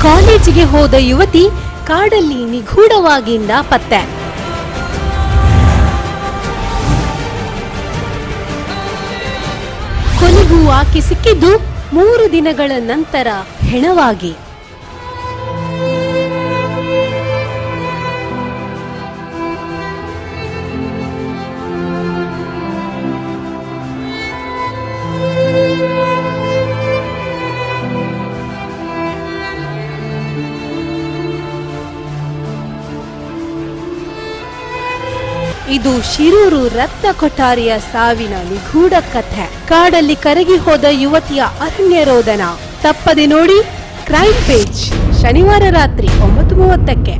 ಕಾಲೇಜಿಗೆ ಹೋದ ಯುವತಿ ಕಾಡಲ್ಲಿ ನಿಗೂಢವಾಗಿ ನಾಪತ್ತೆ. ಕೊನೆಗೂ ಆಕೆ ಸಿಕ್ಕಿದ್ದು 3 ದಿನಗಳ ನಂತರ ಹೆಣವಾಗಿ. ಇದು ಶಿರೂರು ರತ್ನ ಕೊಠಾರಿಯ ಸಾವಿನ ನಿಗೂಢ ಕಥೆ. ಕಾಡಲ್ಲಿ ಕರಗಿ ಹೋದ ಯುವತಿಯ ಅರಣ್ಯ ರೋದನ. ತಪ್ಪದೆ ನೋಡಿ ಕ್ರೈಮ್ ಪೇಜ್ ಶನಿವಾರ ರಾತ್ರಿ 9:30ಕ್ಕೆ.